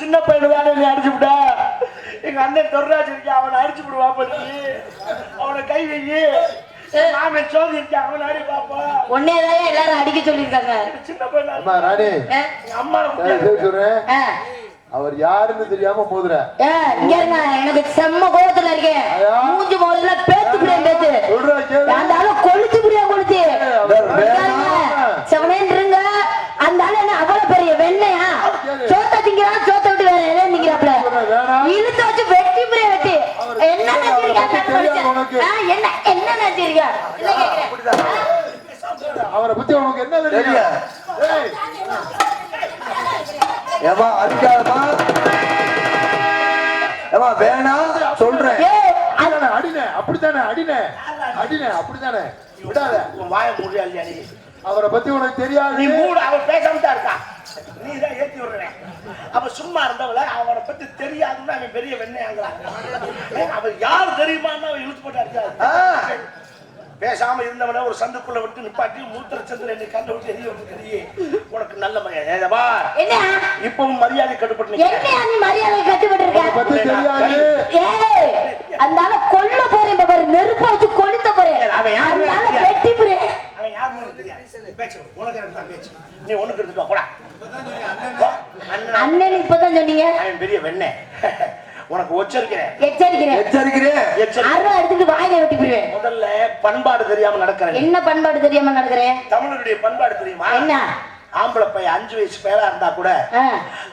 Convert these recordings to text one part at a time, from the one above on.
சின்ன பையனு தானே நீ அடிச்சு விட. எங்க அண்ணன் தொர்ராஜ் இருக்கா, அவனை அடிச்சு விடுவா பண்ணி அவனை கை வையி. மாமன் சோதி இருக்கா, அவனை அடி பாப்பா. ஒன்னேதான் எல்லாரும் அடிக்க சொல்லிருக்காங்க. சின்ன பையன் ராணி அம்மா அவர் யாருன்னு தெரியாம போதுற. எனக்கு செம்ம கோபத்துல இருக்கேன். மூஞ்சி முதல்ல பேத்து பேத்து அந்த ஆளு கொளுத்து புரியா கொளுத்து செவனேன்றுங்க. அந்த ஆளு என்ன அவ்வளவு பெரிய வெண்ணையா? சோத்த திங்கிறான், சோத்த விட்டு வேற எதாவது திங்கிறாப்ல. இழுத்து வச்சு வெட்டி புரிய வெட்டி என்ன என்ன நினைச்சிருக்கா? அவரை பத்தி உனக்கு என்ன தெரியும்? ஏமா அடிக்காதமா, ஏமா வேணாம் சொல்றேன். அடினே அப்படித்தானே, அடினே அடினே அப்படித்தானே, விடாத. வாய முடியா இல்லையா நீ? அவரை பத்தி உனக்கு தெரியாது. நீ மூடு, அவன் பேசாம தான் இருக்கா. நீ தான் ஏத்தி விடுறேன். அவ சும்மா இருந்தவள அவனை பத்தி தெரியாதுன்னு அவன் பெரிய வெண்ணையாங்கிறான். அவன் யாரு தெரியுமான்னு அவன் இழுத்து போட்டா இருக்காது. பேசாம இருந்தவன ஒரு சந்துக்குள்ள விட்டு நிப்பாட்டி மூத்திர சந்திர என்னை கண்டு விட்டு எரிய விட்டு உனக்கு நல்ல மரியாதை. இப்பவும் மரியாதை கட்டுப்பட்டு மரியாதை கட்டுப்பட்டு கொல்ல போறேன், நெருப்ப வச்சு கொளுத்த போறேன். வெட்டி போறேன். நீ ஒண்ணுக்கு எடுத்துட்டு போடா. அண்ணன் இப்பதான் சொன்னீங்க. அவன் பெரிய வெண்ணை. உனக்கு எச்சரிக்கிறேன். எடுத்துட்டு வாயில வெட்டி போடுவேன். முதல்ல பண்பாடு தெரியாம நடக்கிறேன். என்ன பண்பாடு தெரியாம நடக்கிறேன்? தமிழருடைய பண்பாடு தெரியுமா? என்ன? ஆம்பளை பையன் 5 வயசு பேரா இருந்தா கூட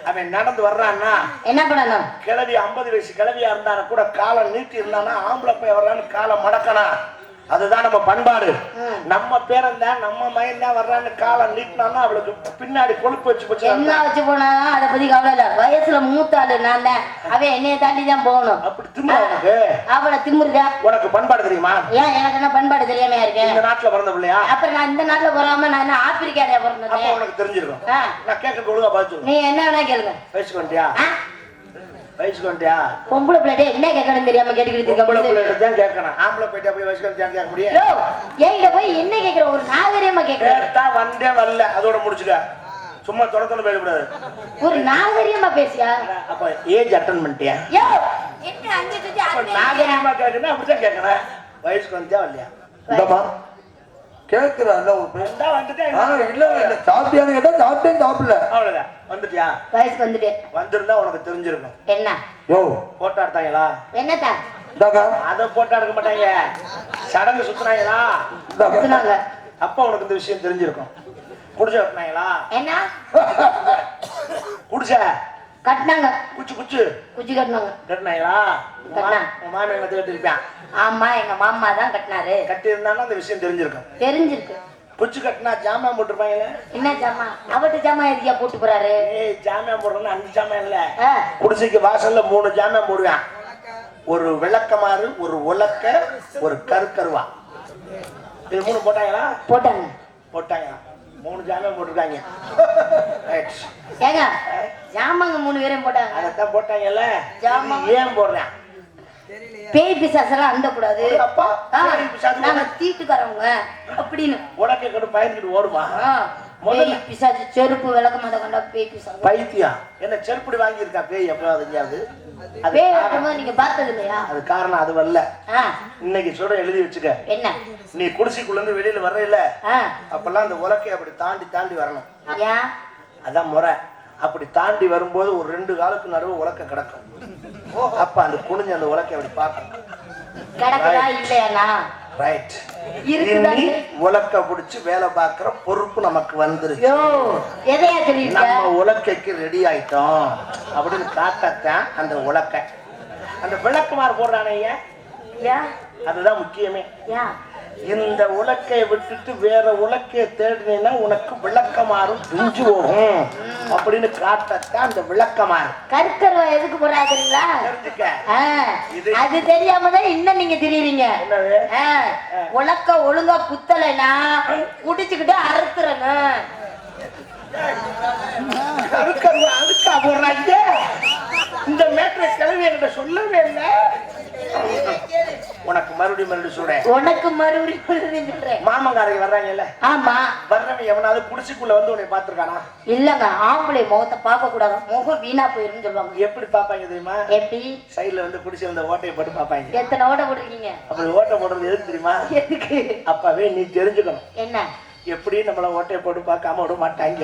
அவன் நடந்து வர்றான்னா என்ன பண்ணணும்? கிழவி 50 வயசு கிழவியா இருந்தானா கூட காலை நீட்டி இருந்தானா ஆம்பளை பையன் வர்றான்னு காலை மடக்கணும். அதுதான் நம்ம பண்பாடு. நம்ம பேரன் தான், நம்ம மயன் தான் வர்றான்னு காலை நீட்டினான்னா அவளுக்கு பின்னாடி கொழுப்பு வச்சு போச்சு. என்ன வச்சு போனாலும் அதை பத்தி கவலை இல்ல. வயசுல மூத்தாளு நான் தான், அவன் என்னைய தாண்டி தான் போகணும். அப்படி திமுறா உனக்கு? அவளை திமுருதா? உனக்கு பண்பாடு தெரியுமா? ஏன் எனக்கு என்ன பண்பாடு தெரியாம இருக்கேன்? இந்த நாட்டுல பிறந்த பிள்ளையா? அப்புறம் நான் இந்த நாட்டுல பிறகாம நான் என்ன ஆப்பிரிக்காலையா பிறந்தேன்? அப்ப உனக்கு தெரிஞ்சிருக்கும். நான் கேட்கறது ஒழுங்கா பாத்து. நீ என்ன வேணா கேளுங்க. வயசுக்கு வந்துட்டியா? வயசுக்கு வந்துட்டியா? பொம்பளை பிள்ளைட்ட என்ன கேட்கணும் தெரியாம கேட்டுக்கிட்டு இருக்க. பொம்பளை பிள்ளைட்ட தான் கேட்கணும். ஆம்பளை பிள்ளைட்ட போய் வயசுக்கு வந்துட்டியான்னு கேட்க முடியாது. ஏங்க போய் என்ன கேட்கிற? ஒரு நாகரிகமா கேட்கிறேன். கேட்டா வந்தே வரல அதோட முடிச்சுக்க. சும்மா தொடர்ந்து பேசக்கூடாது. ஒரு நாகரிகமா பேசியா? அப்ப ஏஜ் அட்டன் பண்ணிட்டியா? யோ என்ன அங்க சுத்தி நாகரிகமா கேட்கணும். அப்படிதான் கேட்கணும். வயசுக்கு வந்துட்டியா வரலையா? இந்தமா கேக்குறான்ல ஒரு பேண்டா வந்துட்டேன். இல்ல இல்ல சாப்பிட்டியான்னு கேட்டா சாப்பிட்டேன், சாப்பிடல. அவ்வளவுதான். வந்துட்டியா? வயசுக்கு வந்துட்டேன். வந்திருந்தா உனக்கு தெரிஞ்சிருக்கும். என்ன? யோ போட்டோ எடுத்தாங்களா? என்னத்தா? அத போட்டோ எடுக்க மாட்டாங்க. சடங்கு சுத்துனாங்களா? சுத்துனாங்க. அப்ப உனக்கு இந்த விஷயம் தெரிஞ்சிருக்கும். குடிச்ச கட்டினாங்களா? என்ன குடிச்ச கட்டினாங்க? குச்சி குச்சி குச்சி கட்டினாங்க. கட்டினாங்களா? மாமன் என்ன கட்டிருப்பான். ஆமா எங்க மாமா தான் கட்டினாரு. கட்டி இருந்தாலும் அந்த விஷயம் தெரிஞ்சிருக்கும். தெரிஞ்சிருக்கு. குச்சி கட்டினா ஜாமான் போட்டுருப்பாங்களே. என்ன ஜாமான்? அவட்டு ஜாமான் எதுக்கியா போட்டு போறாரு? ஜாமான் போடுறோம்னு 5 ஜாமான் இல்ல. குடிசைக்கு வாசல்ல 3 ஜாமான் போடுவான். ஒரு விளக்கமாறு, ஒரு உலக்க, ஒரு கருக்கருவா. இது 3 போட்டாங்களா? போட்டாங்க. போட்டாங்க. 3 ஜாமான் போட்டுருக்காங்க. ஏங்க ஜாமாங்க 3 பேரையும் போட்டாங்க. அதான் போட்டாங்கல்ல. ஜாமான் ஏன் போடுறேன்? பேய் பிசாசெல்லாம் அந்த கூடாது. அப்பா நாங்க தீட்டுக்காரவங்க அப்படின்னு உடக்கை கண்டு பயந்துட்டு ஓடுமா? பேய் பிசாசு செருப்பு விளக்கம் அதை கண்டா பேய் பிசாசு. பைத்தியம் என்ன செருப்படி வாங்கியிருக்கா பேய்? எப்பயாவது எங்கேயாவது நீங்க பார்த்தது இல்லையா? அது காரணம் அது வரல. இன்னைக்கு சொல்ற எழுதி வச்சுக்க. என்ன? நீ குடிசைக்குள்ள இருந்து வெளியில வர்ற இல்ல, அப்பெல்லாம் அந்த உலக்கை அப்படி தாண்டி தாண்டி வரணும். அதான் முறை. அப்படி தாண்டி வரும்போது ஒரு 2 காலுக்கு நடுவு உலக்க கிடக்கும். அப்ப அந்த குனிஞ்சு அந்த உலக்கை அப்படி பார்க்கணும். கிடக்குதா இல்லையா? ரைட். உலக்க பிடிச்சு வேலை பார்க்கிற பொறுப்பு நமக்கு வந்துருச்சு. நம்ம உலக்கைக்கு ரெடி ஆயிட்டோம் அப்படின்னு காட்டத்தான் அந்த உலக்கை. அந்த விளக்குமாறு போடுறானே, அதுதான் முக்கியமே. இந்த உலக்கையை விட்டுட்டு வேற உலக்கையை தேடினா உனக்கு விளக்கமாறும் பிஞ்சு போகும் அப்படின்னு காட்டத்தான் அந்த விளக்கமாறு. கருக்கருவா எதுக்கு போறாங்களா? அது தெரியாம தான் இன்னும் நீங்க தெரியுறீங்க. உலக்க ஒழுங்கா குத்தலைன்னா குடிச்சுக்கிட்டு அறுத்துறங்க. கருக்கருவா அதுக்கா போடுறாங்க. இந்த மேட்டரை கிளவி என்கிட்ட சொல்லவே இல்லை. உனக்கு மறுபடியும் சொல்றேன். உனக்கு மறுபடியும் சொல்றேன். மாமங்காரங்க வர்றாங்கல்ல, ஆமா. வர்றவன் எவனாவது குடிச்சுக்குள்ள வந்து உன்னை பாத்துருக்கானா? இல்லங்க, ஆம்பளை முகத்தை பார்க்க கூடாது, முகம் வீணா போயிருன்னு சொல்லுவாங்க. எப்படி பாப்பாங்க தெரியுமா? எப்படி? சைடுல வந்து குடிச்சு வந்த ஓட்டையை போட்டு பாப்பாங்க. எத்தனை ஓட்ட போட்டிருக்கீங்க? அப்படி ஓட்டை போடுறது எதுக்கு தெரியுமா? எதுக்கு? அப்பவே நீ தெரிஞ்சுக்கணும், என்ன எப்படி நம்மள ஓட்டையை போட்டு பார்க்காம விட மாட்டாங்க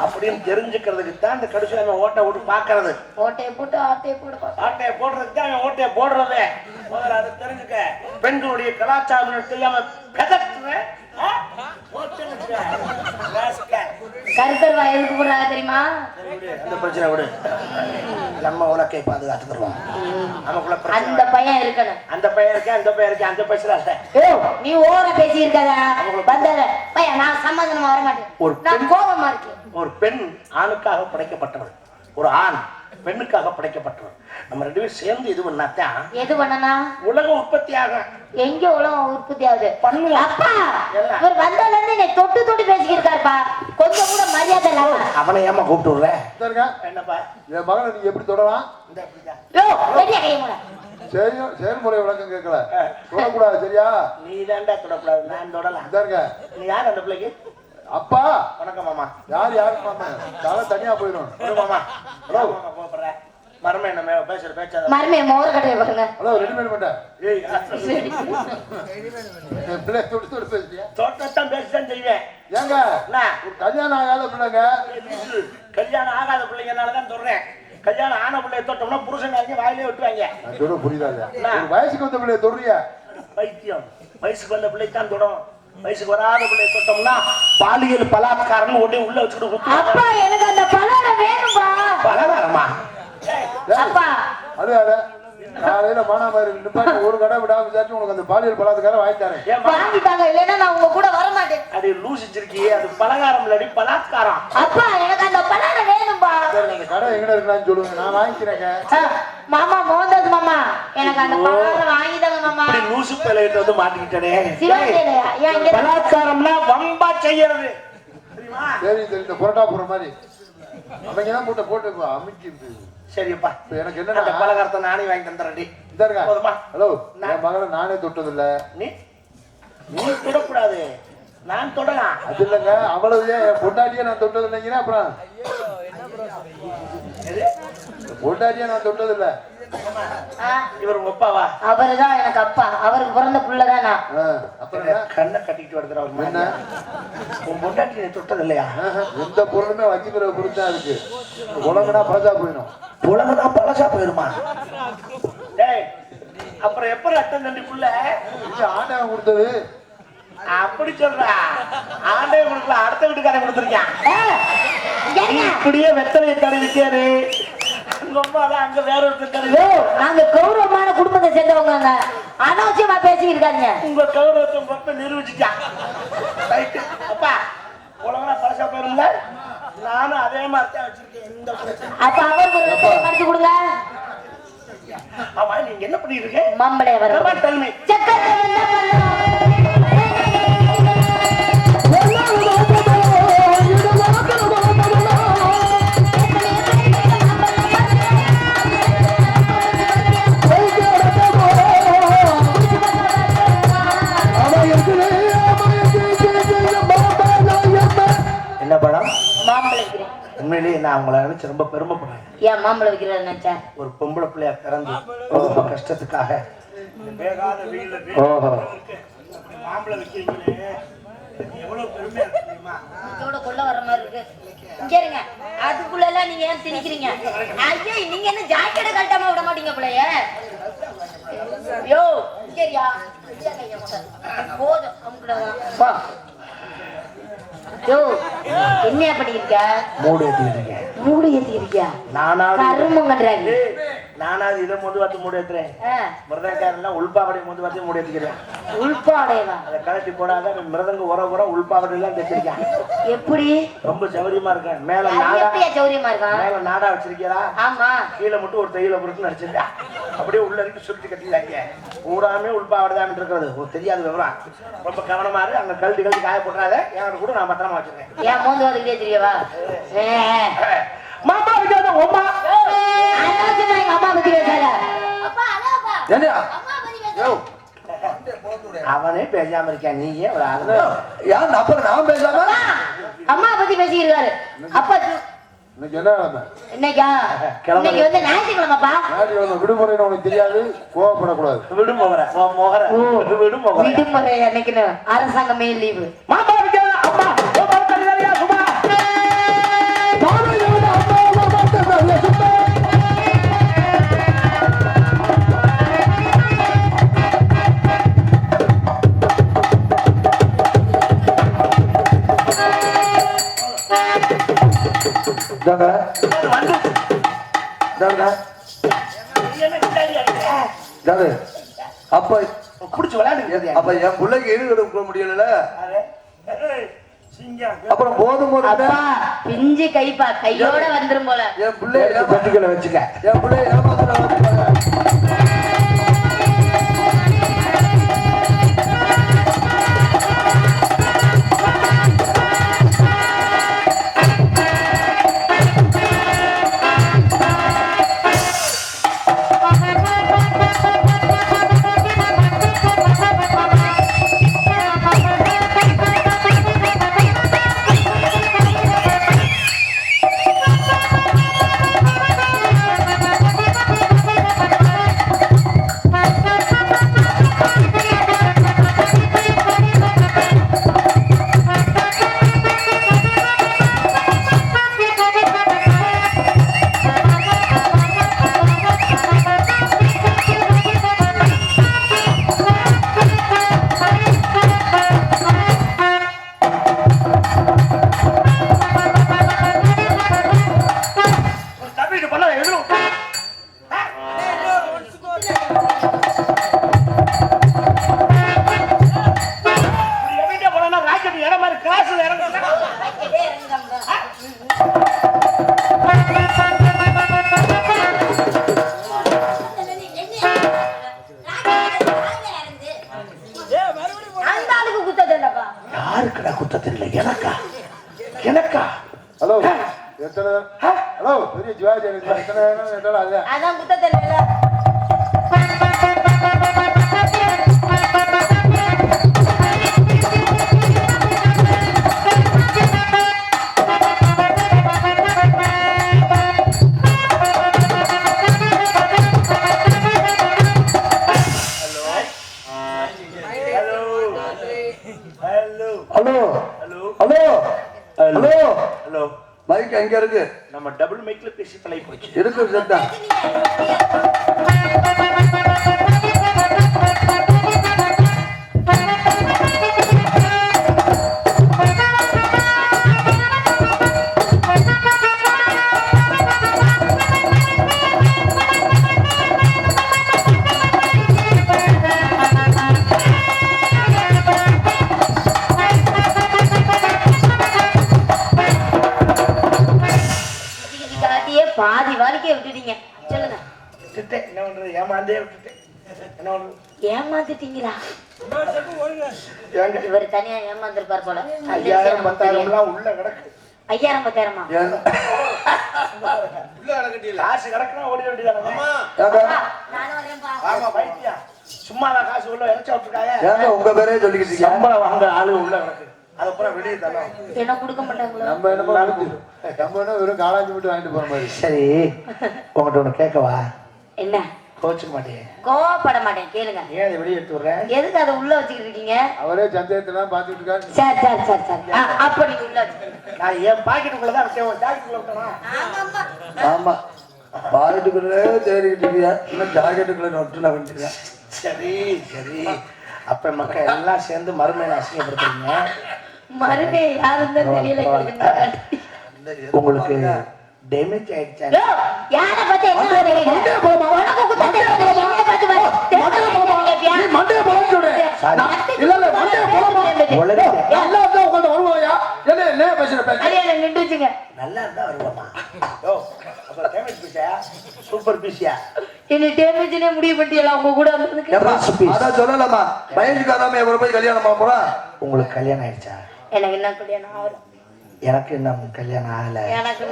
அப்படின்னு தெரிஞ்சுக்கிறதுக்கு தான் இந்த கடைசியில அவன் ஓட்டை விட்டு பாக்குறது. ஓட்டையை போட்டு ஆட்டையை போட்டு ஆட்டையை போடுறதுக்கு தான் அவன் ஓட்டையை போடுறதே. முதல்ல அதை தெரிஞ்சுக்க. பெண்களுடைய கலாச்சாரம் தெரியாம பெதட்டுறேன். கருத்தருவா எதுக்கு போடுறாங்க தெரியுமா? அந்த பிரச்சனை விடு, நம்ம உலகை பாதுகாத்துக்கிறோம். நமக்குள்ள அந்த பையன் இருக்கணும். அந்த பையன் இருக்கேன், அந்த பையன் இருக்கேன், அந்த பேசுறாங்க. நீ ஓர பேசி இருக்காதா? வந்தார பையன் நான் சமாதானமா வர மாட்டேன். நான் கோபமா இருக்கேன். ஒரு பெண் ஆணுக்காக படைக்கப்பட்டவள், ஒரு ஆண் பெண்ணுக்காக படைக்கப்பட்டவள். நம்ம ரெண்டு பேரும் சேர்ந்து இது பண்ணாதான் எது பண்ணனா உலகம் உற்பத்தி ஆகும். எங்க உலகம் உற்பத்தி ஆகுது? பண்ணுவோம். அப்பா இவர் வந்தால இருந்து என்னை தொட்டு தொட்டு பேசிக்கிருக்காருப்பா. கொஞ்சம் கூட மரியாதை இல்லாம. அவனை ஏமா கூப்பிட்டு விடுற? என்னப்பா என் மகனை நீங்க எப்படி தொடலாம்? செயல்முறை விளக்கம் கேட்கல, தொடக்கூடாது. சரியா? நீ தான்டா தொடக்கூடாது, நான் தொடலாம். நீ யார் அந்த பிள்ளைக்கு? அப்பா. வணக்கம் மாமா. யார் யாருக்கு மாமா? தலை தனியா போயிடும். மாமா. ஹலோ கூப்பிடுற மரமே என்ன பேசுற பேச்சாத மரமே மோர கடையை பாருங்க. ஹலோ ரெடிமேட் பண்ண. ஏய் பிள்ளை தொட்டு தொட்டு பேசுறியா? தொட்டத்தான் பேசிதான் செய்வேன். ஏங்க ஒரு கல்யாணம் ஆகாத பிள்ளைங்க, கல்யாணம் ஆகாத பிள்ளைங்கனாலதான் சொல்றேன். கல்யாணம் ஆன பிள்ளைய தொட்டோம்னா புருஷனாங்க வாயிலே விட்டுவாங்க. நான் சொல்ல புரியுதா? ஒரு வயசுக்கு வந்த பிள்ளைய தொடுறியா? பைத்தியம். வயசுக்கு வந்த பிள்ளை தான் தொடும். வயசுக்கு வராத பிள்ளைய தொட்டோம்னா பாலியல் பலாத்காரம் உடனே உள்ள வச்சுக்கிட்டு. அப்பா எனக்கு அந்த பலகாரம் வேணும்பா. பலகாரமா? அப்பா அது காலையில மானாமாரி நிப்பாட்டி ஒரு கடை விடாம விசாரிச்சு உனக்கு அந்த பாலியல் பலாத்காரம் வாங்கி தரேன். வாங்கிட்டாங்க, இல்லைன்னா நான் உங்க கூட வர மாட்டேன். அது லூசிச்சிருக்கியே, அது பலகாரம் இல்லடி பலாத்காரம். அப்பா எனக்கு அந்த பலகாரம் வேணும்பா. அந்த கடை எங்க இருக்குன்னு சொல்லுங்க, நான் வாங்கிக்கிறேங்க. மாமா மோகன்தாஸ் மாமா, எனக்கு அந்த பலகாரம் வாங்கிட்டாங்க மாமா. இப்படி லூசு பிள்ளைகிட்ட வந்து மாட்டிக்கிட்டே. பலாத்காரம்னா வம்பா செய்யறது தெரியுமா? சரி சரி, இந்த புரோட்டா போடுற மாதிரி அவங்க தான் போட்டு அமைக்கி. சரிப்பா, எனக்கு என்ன அந்த பலகாரத்தை நானே வாங்கி தந்துறேன்டி. போதுமா? ஹலோ, என் மகளை நானே தொட்டதில்ல. நீ தொடக்கூடாது, நான் தொடலாம். அது இல்லைங்க, அவ்வளவு என் பொண்டாட்டியே நான் தொட்டது இல்லைங்கன்னா அப்புறம் பொண்டாட்டியே நான் தொட்டதில்ல. இவர் ஒப்பாவா? அவருதான் எனக்கு அப்பா. அவருக்கு பிறந்த புள்ளதான் நான். கண்ணை கட்டிட்டு வருகிறார். என்ன உன் பொண்டாட்டி தொட்டது இல்லையா? எந்த பொருளுமே வச்சுக்கிற பொருள் தான் இருக்கு. உலகனா பழசா போயிடும். உலகனா பழசா போயிருமா? டேய், அப்புறம் எப்ப ரத்தம் தண்டிக்குள்ள ஆண்டவன் கொடுத்தது? அப்படி சொல்றா? ஆண்டே கொடுக்கல, அடுத்த வீட்டுக்காரன் கொடுத்துருக்கான். இப்படியே வெத்தலையை தடவிக்காரு. அங்க வேற ஒருத்தர். நாங்க கௌரவமான குடும்பத்தை சேர்ந்தவங்க, அனாவசியமா பேசிக்கிருக்காங்க. உங்க கௌரவத்தை உங்க அப்பா நிரூபிச்சுட்டான். அப்பா உலகனா பழசா போயிருந்தா நானும் அதே மாதிரி தான் வச்சிருக்கேன். அப்ப அவருக்கு படிச்சு கொடுங்க. ஆமா, நீங்க என்ன பண்ணிட்டு இருக்க? மாம்பழம் வர தன்மை என்ன படம்? மாம்பழம் வைக்கிறேன். உண்மையிலேயே நான் அவங்கள நினைச்சு ரொம்ப பெருமைப்படுறேன். ஏன் மாம்பழம் வைக்கிறேன் நினைச்சா? ஒரு பொம்பளை பிள்ளையா பிறந்து ரொம்ப கஷ்டத்துக்காக வேகாத வெயில்ல மாம்பழம் வைக்கிறீங்களே, எவ்வளவு பெருமையா இருக்கு தெரியுமா? இதோட கொள்ள வர மாதிரி இருக்கு. சரிங்க, அதுக்குள்ள எல்லாம் நீங்க ஏன் திணிக்கிறீங்க? ஐயா, நீங்க என்ன ஜாக்கெட்டை கட்டாம விட மாட்டீங்க பிள்ளைய? யோ சரியா போதும். யோ என்ன பண்ணிருக்க? மூடு ஏத்திருக்கேன். மூடு ஏத்திருக்கியா? கருமம் கட்டுறாங்க. நானாவது இதை முதுவாத்தி மூடு ஏத்துறேன். மிருதங்காரெல்லாம் உள்பாவடை முதுவாத்தி மூடு ஏத்திக்கிறேன். உள்பாவடைவா? அதை கலட்டி போடாத மிருதங்க உர உள்பாவடை எல்லாம் தைச்சிருக்கேன். எப்படி? ரொம்ப சௌரியமா இருக்கேன். மேல சௌரியமா இருக்கா? மேல நாடா வச்சிருக்கியா? ஆமா. கீழே மட்டும் ஒரு தையில பொறுத்து நடிச்சிருக்கா. அப்படியே உள்ள இருக்கு சுருட்டி கட்டிடுறாங்க. பூராமே உள்பாவடை தான் இருக்கிறது. ஒரு தெரியாத விவரம். ரொம்ப கவனமா இருக்கு. அங்க கழட்டி காய போட்டுறாத. என் கூட நான் பத்திரமா வச்சிருக்கேன். ஏன் மோந்து வந்துக்கிட்டே தெரியவா? மாமா விஜயாத அம்மா எங்க அம்மா பத்தி பேசாத. அவனே பேசாம இருக்கான், நீ ஏன் இவ்வளவு ஆகுது? ஏன் அப்புறம் நான் பேசாம அம்மா பத்தி பேசியிருக்காரு. அப்பா இன்னைக்கு என்ன கிழமை? இன்னைக்கா? இன்னைக்கு வந்து ஞாயிற்றுக்கிழமைப்பா. ஞாயிற்றுக்கிழமை விடுமுறைன்னு உனக்கு தெரியாது, கோவப்படக்கூடாது. விடுமுறை விடுமுறை அன்னைக்குன்னு அரசாங்கமே லீவு. மாமா இருக்கா? அம்மா சும்மா அப்ப குடிச்சு விளையாடு. அப்ப என் பிள்ளைக்கு ஈடு கொடுக்க முடியல. அப்புறம் போதும் அப்பா பிஞ்சு கைப்பா கையோட வந்துரும் போல. என் பிள்ளைய பெட்டிக்குள்ள வச்சுக்க. என் பிள்ளைய ஏமாத்துறாங்க. யாருக்குடா குத்தத்தில்லை? எனக்கா? எனக்கா? ஹலோ எத்தனை? ஹலோ பெரிய ஜிவாஜி எத்தனை எட்டாலும் அதான் அதான் குத்த தெரியல. Hello hello hello hello mic எங்க இருக்கு? நம்ம டபுள் மைக்ல பேசி பழகி போச்சு. இருக்கு சத்தா. பாதி வாழ்க்கைய விட்டுட்டீங்க. சொல்லுங்க. என்ன பண்றது? ஏமாந்தே விட்டுட்டேன். என்ன பண்றது? ஏமாந்துட்டீங்களா? இவர் தனியா ஏமாந்துருப்பார் போல. 5000 10,000 உள்ள கிடக்கு. 5000 10,000 உள்ள கிடக்கட்டில காசு கிடக்குனா ஓடி வேண்டியதானே. நானும் வரேன்பா. ஆமா பைத்தியா. சும்மாதான் காசு உள்ள இறச்சி விட்டுருக்காங்க. ஏங்க உங்க பேரே சொல்லிக்கிட்டு இருக்கீங்க? சம்பளம் வாங்க ஆளு உள்ள கிடக்கு. அத பூரா வெளியே தரலாம். என்ன கொடுக்க மாட்டாங்களா? நம்ம என்ன வெறும் காலாஞ்சி மட்டும் வாங்கிட்டு போற மாதிரி. சரி உங்ககிட்ட ஒண்ணு கேட்கவா? என்ன? கோச்சுக்க மாட்டேன். கோவப்பட மாட்டேன், கேளுங்க. ஏன் அதை வெளியே எடுத்து விடுறேன்? எதுக்கு அதை உள்ள வச்சுக்கிட்டு இருக்கீங்க? அவரே சந்தேகத்தெல்லாம் பாத்துட்டு இருக்காரு. சரி சரி சரி சரி. அப்ப நீங்க உள்ள வச்சுக்கோங்க. நான் என் பாக்கெட்டுக்குள்ளதான் இருக்கேன். ஜாக்கெட்டுக்குள்ள விட்டனா? ஆமா பாக்கெட்டுக்குள்ளே தேடிக்கிட்டு இருக்கியா? இன்னும் ஜாக்கெட்டுக்குள்ள நொட்டுல வந்துருக்கேன். சரி சரி. அப்ப மக்கள் எல்லாம் சேர்ந்து மறுமையை அசிங்கப்படுத்துறீங்க. மறுபடியும் யாருன்னு தெரியல. உங்களுக்கு டேமேஜ் ஆயிடுச்சா? யார பத்தி என்ன சொல்றீங்க? உனக்கு குத்த தெரியாது. என்ன பத்தி மண்டைய போலாம் சொல்றேன். இல்ல இல்ல மண்டைய போலாமா? நல்லா இருந்தா உங்கள்ட்ட வருவாயா? என்ன என்ன பேசுற பேச? அடியே நின்னு வச்சுங்க. நல்லா இருந்தா வருவாமா? ஓ அப்ப டேமேஜ் பீஸா? சூப்பர் பீஸா? என்ன டேமேஜ்னே முடிவு பண்ணிட்டீங்களா உங்க கூட வந்ததுக்கு? அதான் சொல்லலாமா? மயனுக்கு அதாம எவ்வளவு போய் கல்யாணம் பண்ண போறா? உங்களுக்கு கல்யாணம் ஆயிடுச்சா? எனக்கு என்ன கல்யாணம் ஆகும்? எனக்கு இன்னும் கல்யாணம் ஆகல. எனக்கு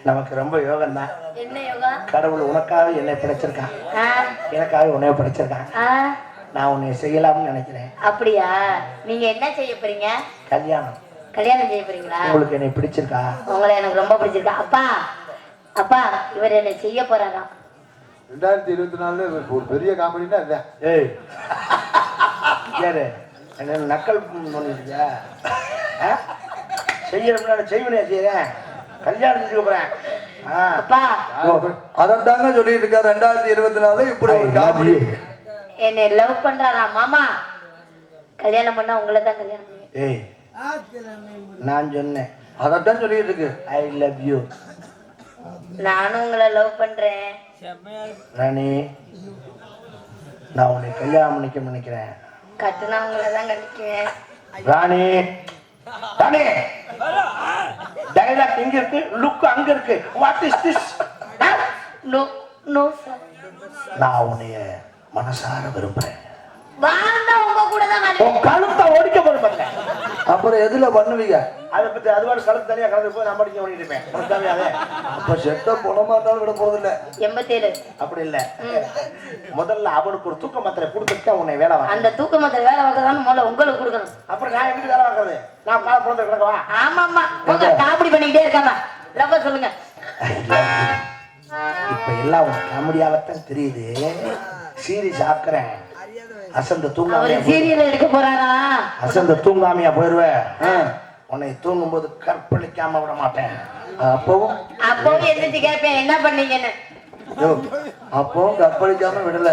நமக்கு ரொம்ப யோகம் தான். என்ன யோகா? கடவுள் உனக்காக என்னை படைச்சிருக்கான், எனக்காக உன்னைய படைச்சிருக்கான். நான் உன்னை செய்யலாம்னு நினைக்கிறேன். அப்படியா? நீங்க என்ன செய்ய போறீங்க? கல்யாணம். கல்யாணம் செய்ய போறீங்களா? உங்களுக்கு என்னை பிடிச்சிருக்கா? உங்களை எனக்கு ரொம்ப பிடிச்சிருக்கா. அப்பா அப்பா இவர் என்ன செய்ய போறாராம்? 2024 ஒரு பெரிய காமெடினா இதுதான். ஏய் யாரு என்ன நக்கல் பண்ணிருக்கியா? செய்யணும்னா செய்வனே செய்யறேன். கல்யாணம் செஞ்சுக்க போறேன். அப்பா அதைத்தாங்க சொல்லிட்டு இருக்கா 2024 இப்படி ஒரு காமெடி. என்னை லவ் பண்றாரா மாமா? கல்யாணம் பண்ணா உங்களை தான் கல்யாணம் பண்ணுவேன். ஏய் நான் சொன்னேன். அதைத்தான் சொல்லிட்டு இருக்கு. I love you. நானும் உங்களை லவ் பண்றேன். ராணி நான் உன்னை கல்யாணம் பண்ணிக்க நினைக்கிறேன். கட்டுனா உங்களை தான் கட்டிக்குவேன். ராணி ராணி டைலாக் இங்க இருக்கு, லுக் அங்க இருக்கு. What is this? No no sir. நான் உன்னைய மனசார விரும்புறேன். வாங்க உங்க கூட தான் வரேன். உன் கழுத்தை ஒடிக்க போறேன். அப்புறம் எதுல பண்ணுவீங்க? அதை பத்தி அதுவாடு கழுத்து தனியா கலந்து போய் நான் படிக்க ஓடிட்டு இருப்பேன். அப்ப செட்ட பணமா இருந்தாலும் விட போறது இல்ல. 87 அப்படி இல்ல. முதல்ல அவனுக்கு ஒரு தூக்க மாத்திரை கொடுத்துட்டு உன்னை வேலை வாங்க. அந்த தூக்க மாத்திரை வேலை பார்க்கறதான்னு முதல்ல உங்களுக்கு கொடுக்கணும். அப்புறம் நான் எப்படி வேலை வாங்குறது? நான் கால பிறந்த கிடக்கவா? ஆமா ஆமா உங்க காமெடி பண்ணிக்கிட்டே இருக்காங்க. ரொம்ப சொல்லுங்க. இப்ப எல்லாம் உனக்கு காமெடியாவத்தான் தெரியுது. சீரியஸ் ஆக்குறேன். அசந்த தூங்காமையா அவர் சீரியல் எடுக்க போறாரா? அசந்த தூங்காமையா போயிருவேன். உன்னை தூங்கும் போது கற்பழிக்காம விட மாட்டேன். அப்பவும் அப்பவும் எந்திரிச்சு கேட்பேன் என்ன பண்ணீங்கன்னு. அப்பவும் கற்பழிக்காம விடல.